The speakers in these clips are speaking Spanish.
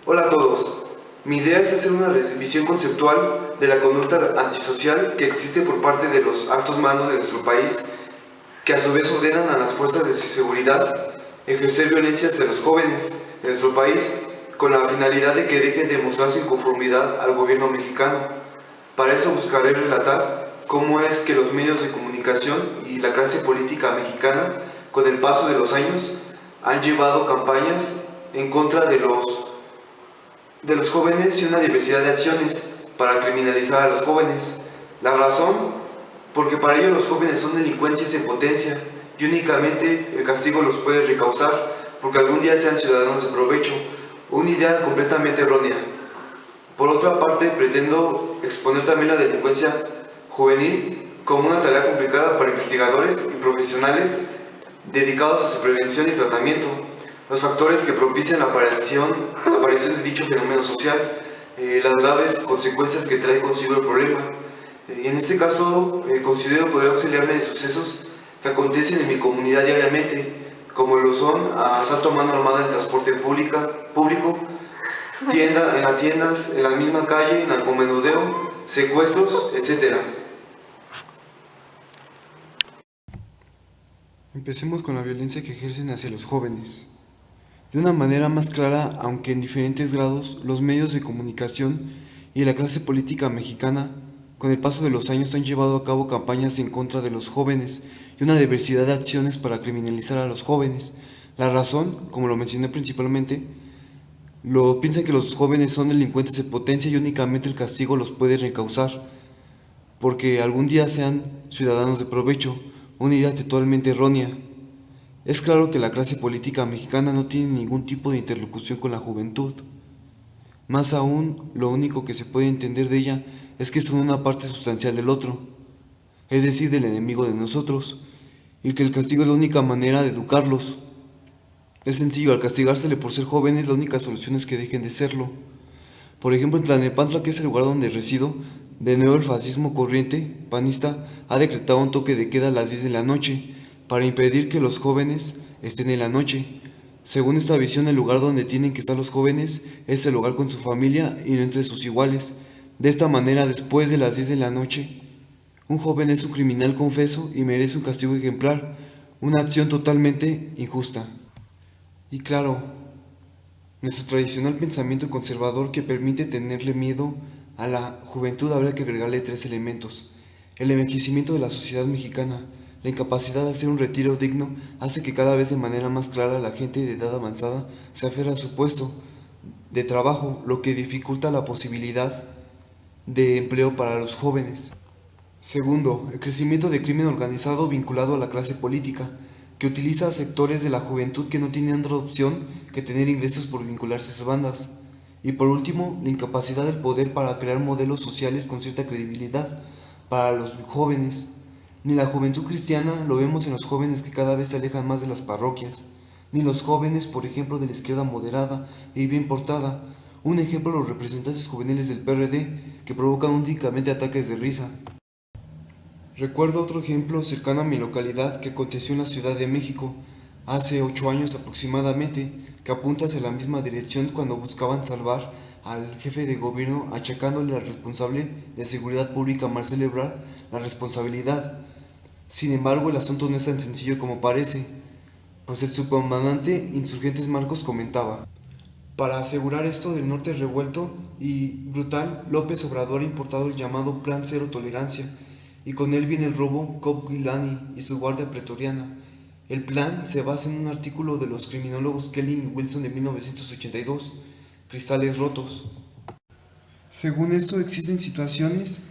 Hola a todos. Mi idea es hacer una revisión conceptual de la conducta antisocial que existe por parte de los altos mandos de nuestro país, que a su vez ordenan a las fuerzas de seguridad ejercer violencia hacia los jóvenes de nuestro país, con la finalidad de que dejen de mostrar su inconformidad al gobierno mexicano. Para eso buscaré relatar cómo es que los medios de comunicación y la clase política mexicana, con el paso de los años, han llevado campañas en contra de los jóvenes y una diversidad de acciones para criminalizar a los jóvenes. La razón, porque para ellos los jóvenes son delincuentes en potencia y únicamente el castigo los puede recausar porque algún día sean ciudadanos de provecho, una idea completamente errónea. Por otra parte, pretendo exponer también la delincuencia juvenil como una tarea complicada para investigadores y profesionales dedicados a su prevención y tratamiento, los factores que propician la aparición de dicho fenómeno social, las graves consecuencias que trae consigo el problema. Y en este caso, considero poder auxiliarme de sucesos que acontecen en mi comunidad diariamente, como lo son asalto a mano armada en transporte público, en las tiendas, en la misma calle, narcomenudeo, secuestros, etc. Empecemos con la violencia que ejercen hacia los jóvenes. De una manera más clara, aunque en diferentes grados, los medios de comunicación y la clase política mexicana, con el paso de los años, han llevado a cabo campañas en contra de los jóvenes y una diversidad de acciones para criminalizar a los jóvenes. La razón, como lo mencioné principalmente, piensan que los jóvenes son delincuentes de potencia y únicamente el castigo los puede recausar, porque algún día sean ciudadanos de provecho, una idea totalmente errónea. Es claro que la clase política mexicana no tiene ningún tipo de interlocución con la juventud. Más aún, lo único que se puede entender de ella es que son una parte sustancial del otro, es decir, del enemigo de nosotros, y que el castigo es la única manera de educarlos. Es sencillo, al castigársele por ser jóvenes, la única solución es que dejen de serlo. Por ejemplo, en Tlalnepantla, que es el lugar donde resido, de nuevo el fascismo corriente panista ha decretado un toque de queda a las 10 de la noche, para impedir que los jóvenes estén en la noche. Según esta visión, el lugar donde tienen que estar los jóvenes es el hogar con su familia y no entre sus iguales. De esta manera, después de las 10 de la noche, un joven es un criminal confeso y merece un castigo ejemplar, una acción totalmente injusta. Y claro, nuestro tradicional pensamiento conservador que permite tenerle miedo a la juventud habría que agregarle 3 elementos. El envejecimiento de la sociedad mexicana. La incapacidad de hacer un retiro digno hace que cada vez de manera más clara la gente de edad avanzada se aferre a su puesto de trabajo, lo que dificulta la posibilidad de empleo para los jóvenes. Segundo, el crecimiento de crimen organizado vinculado a la clase política, que utiliza a sectores de la juventud que no tienen otra opción que tener ingresos por vincularse a esas bandas. Y por último, la incapacidad del poder para crear modelos sociales con cierta credibilidad para los jóvenes. Ni la juventud cristiana lo vemos en los jóvenes que cada vez se alejan más de las parroquias, ni los jóvenes, por ejemplo, de la izquierda moderada y bien portada. Un ejemplo, los representantes juveniles del PRD, que provocan únicamente ataques de risa. Recuerdo otro ejemplo cercano a mi localidad que aconteció en la Ciudad de México, hace 8 años aproximadamente, que apunta hacia la misma dirección cuando buscaban salvar al jefe de gobierno, achacándole al responsable de seguridad pública, Marcelo Ebrard, la responsabilidad. Sin embargo, el asunto no es tan sencillo como parece, pues el subcomandante Insurgentes Marcos comentaba: para asegurar esto del norte revuelto y brutal, López Obrador ha importado el llamado Plan Cero Tolerancia, y con él viene el robo Cop-Guilani y su guardia pretoriana. El plan se basa en un artículo de los criminólogos Kelly y Wilson de 1982, Cristales Rotos. Según esto, existen situaciones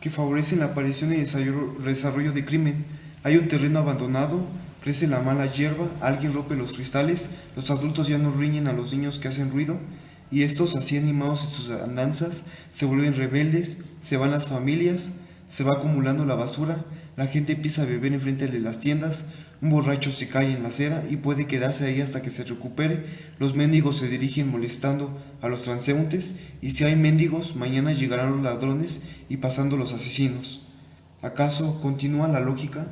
que favorecen la aparición y desarrollo de crimen. Hay un terreno abandonado, crece la mala hierba, alguien rompe los cristales, los adultos ya no riñen a los niños que hacen ruido, y estos, así animados en sus andanzas, se vuelven rebeldes, se van las familias, se va acumulando la basura, la gente empieza a beber enfrente de las tiendas, un borracho se cae en la acera y puede quedarse ahí hasta que se recupere, los mendigos se dirigen molestando a los transeúntes, y si hay mendigos, mañana llegarán los ladrones y pasando los asesinos. ¿Acaso continúa la lógica?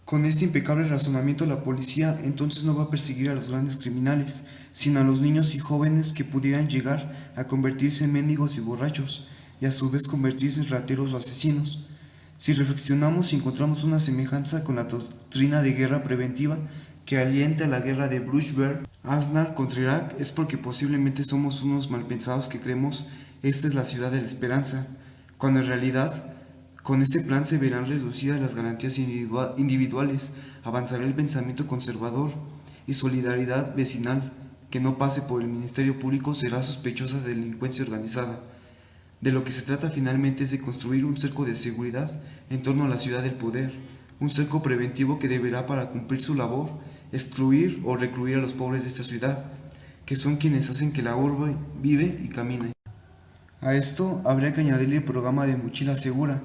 Con este impecable razonamiento, la policía entonces no va a perseguir a los grandes criminales, sino a los niños y jóvenes que pudieran llegar a convertirse en mendigos y borrachos, y a su vez convertirse en rateros o asesinos. Si reflexionamos y encontramos una semejanza con la doctrina de guerra preventiva que alienta la guerra de Bush-Aznar contra Irak, es porque posiblemente somos unos malpensados que creemos esta es la ciudad de la esperanza, cuando en realidad con este plan se verán reducidas las garantías individuales, avanzará el pensamiento conservador y solidaridad vecinal que no pase por el Ministerio Público será sospechosa de delincuencia organizada. De lo que se trata finalmente es de construir un cerco de seguridad en torno a la ciudad del poder, un cerco preventivo que deberá para cumplir su labor excluir o recluir a los pobres de esta ciudad, que son quienes hacen que la urbe vive y camine. A esto habría que añadirle el programa de Mochila Segura,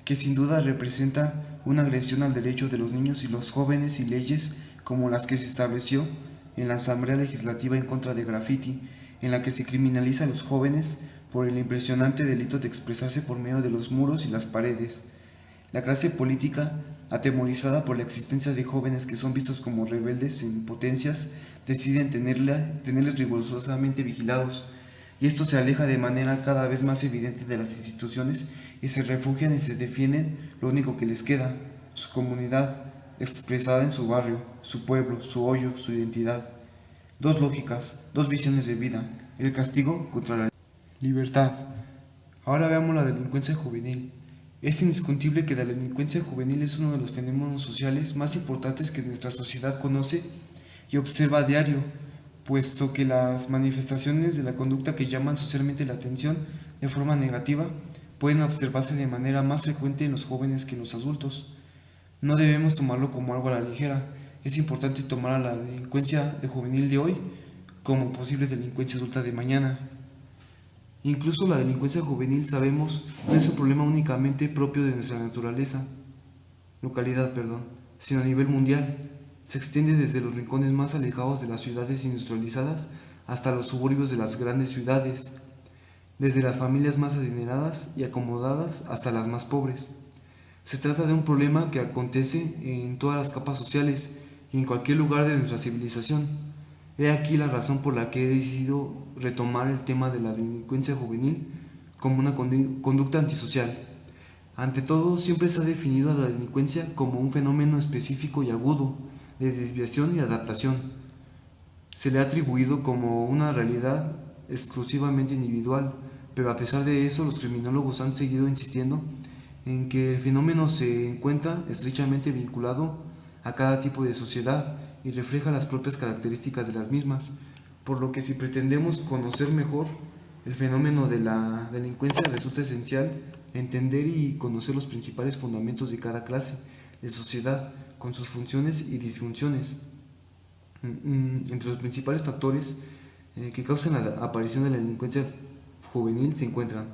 que sin duda representa una agresión al derecho de los niños y los jóvenes y leyes como las que se estableció en la Asamblea Legislativa en contra de graffiti, en la que se criminaliza a los jóvenes por el impresionante delito de expresarse por medio de los muros y las paredes. La clase política, atemorizada por la existencia de jóvenes que son vistos como rebeldes en potencias, deciden tenerles rigurosamente vigilados, y esto se aleja de manera cada vez más evidente de las instituciones y se refugian y se defienden lo único que les queda, su comunidad, expresada en su barrio, su pueblo, su hoyo, su identidad. Dos lógicas, dos visiones de vida, el castigo contra la libertad. Ahora veamos la delincuencia juvenil. Es indiscutible que la delincuencia juvenil es uno de los fenómenos sociales más importantes que nuestra sociedad conoce y observa a diario, puesto que las manifestaciones de la conducta que llaman socialmente la atención de forma negativa pueden observarse de manera más frecuente en los jóvenes que en los adultos. No debemos tomarlo como algo a la ligera, es importante tomar a la delincuencia de juvenil de hoy como posible delincuencia adulta de mañana. Incluso la delincuencia juvenil, sabemos, no es un problema únicamente propio de nuestra localidad, sino a nivel mundial. Se extiende desde los rincones más alejados de las ciudades industrializadas hasta los suburbios de las grandes ciudades, desde las familias más adineradas y acomodadas hasta las más pobres. Se trata de un problema que acontece en todas las capas sociales y en cualquier lugar de nuestra civilización. He aquí la razón por la que he decidido retomar el tema de la delincuencia juvenil como una conducta antisocial. Ante todo, siempre se ha definido a la delincuencia como un fenómeno específico y agudo de desviación y adaptación. Se le ha atribuido como una realidad exclusivamente individual, pero a pesar de eso, los criminólogos han seguido insistiendo en que el fenómeno se encuentra estrechamente vinculado a cada tipo de sociedad y refleja las propias características de las mismas, por lo que si pretendemos conocer mejor el fenómeno de la delincuencia resulta esencial entender y conocer los principales fundamentos de cada clase de sociedad con sus funciones y disfunciones. Entre los principales factores que causan la aparición de la delincuencia juvenil se encuentran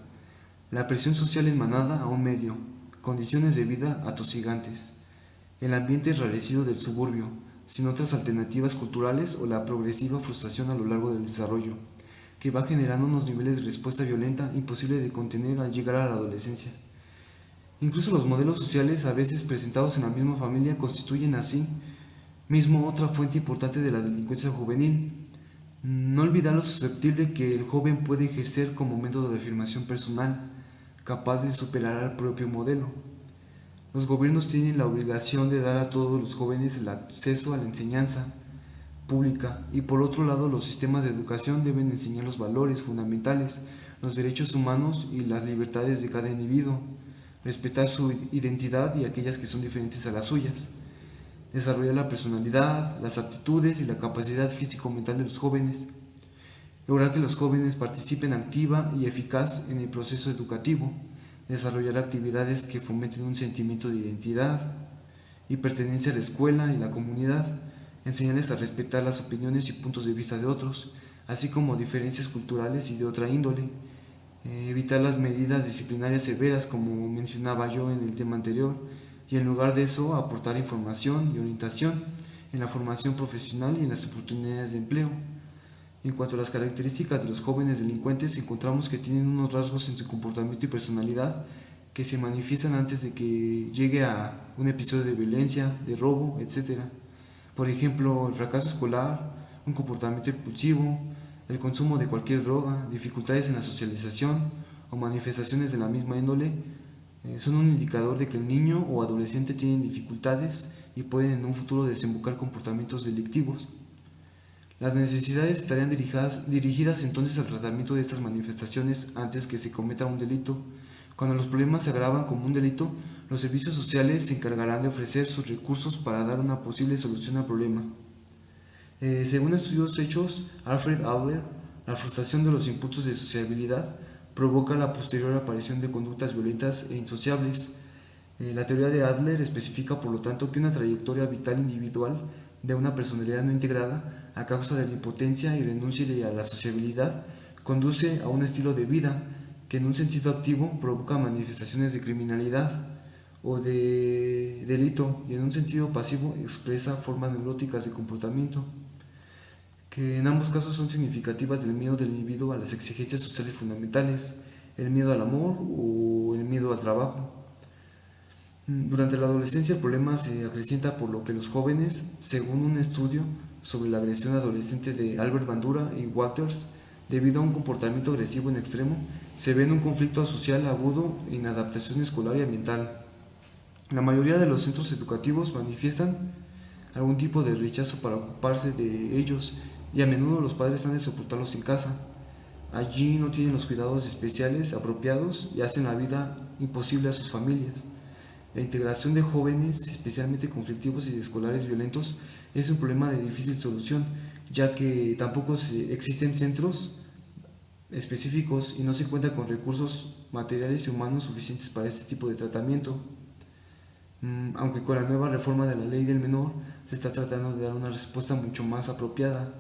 la presión social en manada a un medio, condiciones de vida atosigantes, el ambiente enrarecido del suburbio, sin otras alternativas culturales o la progresiva frustración a lo largo del desarrollo, que va generando unos niveles de respuesta violenta imposible de contener al llegar a la adolescencia. Incluso los modelos sociales a veces presentados en la misma familia constituyen así mismo otra fuente importante de la delincuencia juvenil. No olvidar lo susceptible que el joven puede ejercer como método de afirmación personal, capaz de superar al propio modelo. Los gobiernos tienen la obligación de dar a todos los jóvenes el acceso a la enseñanza pública y por otro lado los sistemas de educación deben enseñar los valores fundamentales, los derechos humanos y las libertades de cada individuo, respetar su identidad y aquellas que son diferentes a las suyas, desarrollar la personalidad, las aptitudes y la capacidad físico-mental de los jóvenes, lograr que los jóvenes participen activa y eficaz en el proceso educativo, desarrollar actividades que fomenten un sentimiento de identidad y pertenencia a la escuela y la comunidad, enseñarles a respetar las opiniones y puntos de vista de otros, así como diferencias culturales y de otra índole, evitar las medidas disciplinarias severas como mencionaba yo en el tema anterior, y en lugar de eso aportar información y orientación en la formación profesional y en las oportunidades de empleo. En cuanto a las características de los jóvenes delincuentes, encontramos que tienen unos rasgos en su comportamiento y personalidad que se manifiestan antes de que llegue a un episodio de violencia, de robo, etc. Por ejemplo, el fracaso escolar, un comportamiento impulsivo, el consumo de cualquier droga, dificultades en la socialización o manifestaciones de la misma índole son un indicador de que el niño o adolescente tiene dificultades y pueden en un futuro desembocar comportamientos delictivos. Las necesidades estarían dirigidas entonces al tratamiento de estas manifestaciones antes que se cometa un delito. Cuando los problemas se agravan como un delito, los servicios sociales se encargarán de ofrecer sus recursos para dar una posible solución al problema. Según estudios hechos, Alfred Adler, la frustración de los impulsos de sociabilidad provoca la posterior aparición de conductas violentas e insociables. La teoría de Adler especifica, por lo tanto, que una trayectoria vital individual de una personalidad no integrada, a causa de la impotencia y renuncia a la sociabilidad, conduce a un estilo de vida que en un sentido activo provoca manifestaciones de criminalidad o de delito, y en un sentido pasivo expresa formas neuróticas de comportamiento, que en ambos casos son significativas del miedo del individuo a las exigencias sociales fundamentales, el miedo al amor o el miedo al trabajo. Durante la adolescencia el problema se acrecienta, por lo que los jóvenes, según un estudio sobre la agresión adolescente de Albert Bandura y Walters, debido a un comportamiento agresivo en extremo, se ven un conflicto social agudo en adaptación escolar y ambiental. La mayoría de los centros educativos manifiestan algún tipo de rechazo para ocuparse de ellos, y a menudo los padres han de soportarlos en casa. Allí no tienen los cuidados especiales apropiados y hacen la vida imposible a sus familias. La integración de jóvenes, especialmente conflictivos y de escolares violentos, es un problema de difícil solución, ya que tampoco existen centros específicos y no se cuenta con recursos materiales y humanos suficientes para este tipo de tratamiento. Aunque con la nueva reforma de la ley del menor se está tratando de dar una respuesta mucho más apropiada.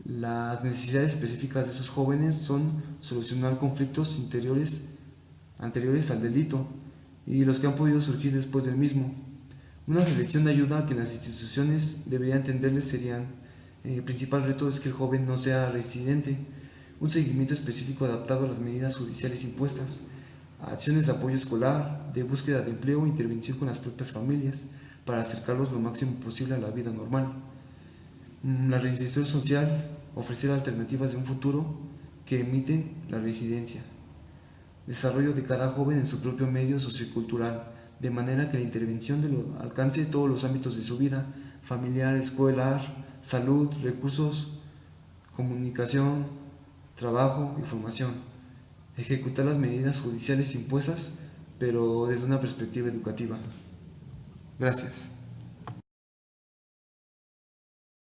Las necesidades específicas de esos jóvenes son solucionar conflictos anteriores al delito y los que han podido surgir después del mismo. Una selección de ayuda que las instituciones deberían tenderles serían: el principal reto es que el joven no sea reincidente, un seguimiento específico adaptado a las medidas judiciales impuestas, acciones de apoyo escolar, de búsqueda de empleo e intervención con las propias familias para acercarlos lo máximo posible a la vida normal. La reinserción social, ofrecer alternativas de un futuro que emiten la residencia. Desarrollo de cada joven en su propio medio sociocultural, de manera que la intervención alcance todos los ámbitos de su vida: familiar, escolar, salud, recursos, comunicación, trabajo y formación. Ejecutar las medidas judiciales impuestas, pero desde una perspectiva educativa. Gracias.